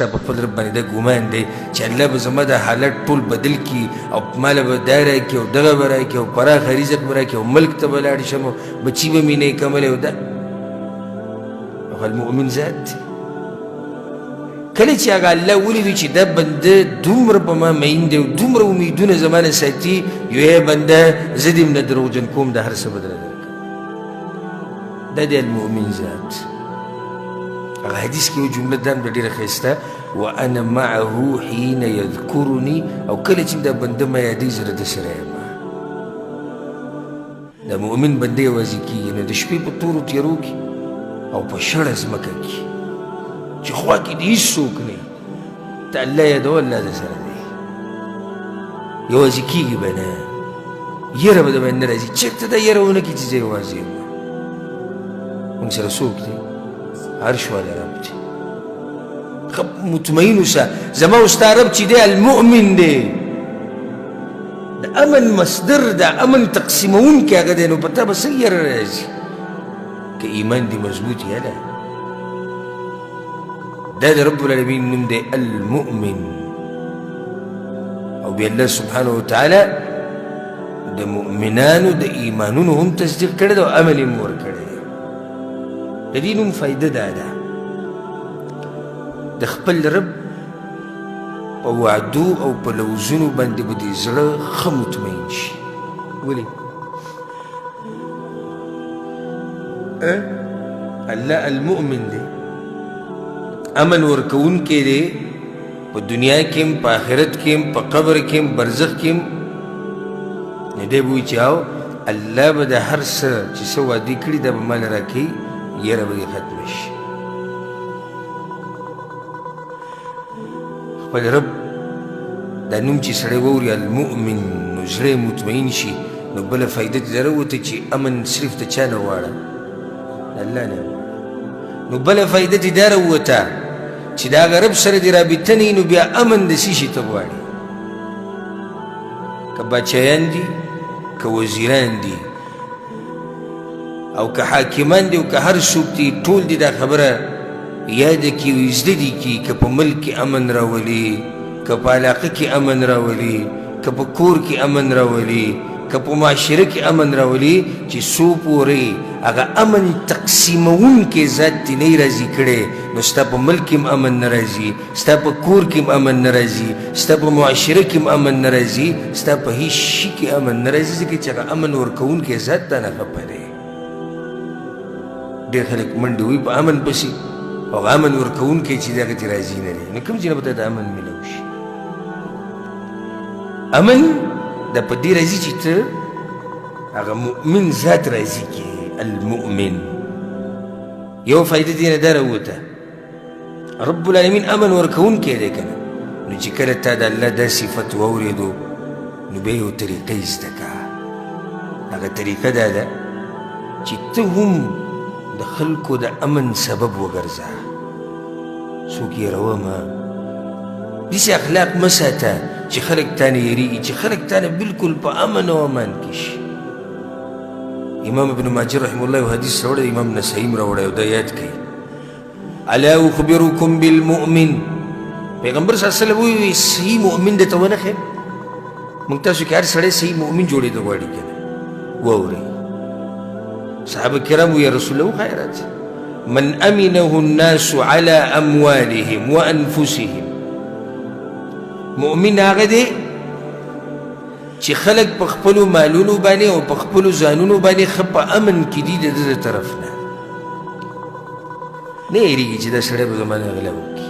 ستا په خپل رب باندې دا ګمان دی چې الله به زما دا حالت ټول بدل کړي او ماله به دا راکړي او دغه به راکړي او پراخه رزق به راکړي او ملک ته به لاړ شم او بچي به مې نیکملی او دا هغه المؤمن ذات دی کله چې هغه الله ولیدو چې دا بنده دومره په ما مین دی او دومره امیدونه زما نه ساتي یو ای بنده زه دې نه دروغجن کوم د هر څه بدله درکړم دا دی المؤمن ذات هغه حدیث کې یو جمله دا هم ډېره ښایسته وانا معه حین یذکرني او کله چې دا بنده ما یادوي زه د سره یم د مؤمن بنده یوازې کېږي نو د شپې په تورو تیرو کې او په شړه ځمکه کې چې خوا کې د هېڅ څوک نه ته الله یادوه الله د سره دی یوازې کېږي به نه یره به د باندې نه راځي چېرته دا یره ونه کړي چې زه یوازې یم موږ سره څوک دی عرش والا رب دی مطمئن اوسه زما او ستا رب چې دی المؤمن دی د امن مصدر د امن تقسیمونکی هغه دی نو په تا به څه یره راځي که ایمان دی مضبوط یاده دا د رب العالمین نوم دی المؤمن او بیا الله سبحانه وتعالی د مؤمنانو د ایمانونو هم تصدیق کړی دی او امن یې هم ورکړی دی د دې نوم فایده دا ده د خپل رب په وعدو او په لوزونو باندې به دې زړه ښه مطمئن شي ولې الله المؤمن دی امن ورکوونکی دی په دنیا کې هم په آخرت کې هم په قبر کې هم برزخ کې هم نو دی به وایي چې او الله به د هر څه چې څه وعدې کړي دا به ماله راکوي یره به دې ختمه شي خپل رب دا نوم چې سړی واوري المؤمن نو زړه مطمئن شي نو بله فایده دې دا راوته چې امن صرف د چا نه غواړه الله نه نو بله فایده دې دا راوته چې د هغه رب سره دې رابطه نه وي نو بیا امن د څه شي ته غواړي که بچیان دي که وزیران دي او که حاکمان دي او که هر څوک دي ټول دي دا خبره یاده کړي او زده دي کړي که په ملک کې امن راولي که په علاقه کې امن راولي که په کور کې امن راولي که په معاشره کې امن راولي چې څو پورې هغه امن تقسیمونکی ذات دې نه راضي کړی نو ستا په ملک کې هم امن نه راځي ستا په کور کې هم امن نه راځي ستا په معاشره کې هم امن نه راځي ستا په هېڅ شي کې امن نه راځي ځکه چې هغه امن ورکوونکی ذات تا نه خفه دی ډېر خلک منډې وي په امن پسې او هغه امن ورکوونکی چې دی هغه ترې راضي نه دی نو کوم ځای نه به ته د امن میلاو شي امن دا په دې راځي چې ته هغه مؤمن ذات راضي کړې المؤمن یو فایده دې نه دا راووته رب العالمین امن ورکوونکی دی که نه نو چې کله تا د الله دا صفت واورېدو نو بیا یو طریقه یې زده کړه هغه طریقه دا ده چې ته هم د خلکو د امن سبب وګرځه څوک یېروه مه داسې اخلاق مه ساته چې خلک تا نه یېرېږي چې خلک تا نه بلکل په امن او امان کې شي امام ابن ماجه رحمه الله یو حدیث راوړی امام نسائی هم راوړی او دا یاد کړئ الا اخبرکم بالمؤمن پیغمبر صلی الله علیه وسلم وایي صحیح مؤمن درته ونه ښیم موږ تاسو کې هر سړی صحیح مؤمن جوړېدو غواړي که نه واورئ صحابه کرام وی رسول الله خیرات من امنه الناس على اموالهم وانفسهم مؤمن هغه دی چې خلک په خپلو مالونو باندې او په خپلو ځانونو باندې ښه په امن کې دي د ده طرف نه نه یېرېږي چې دا سړی به زما نه غلا وکړي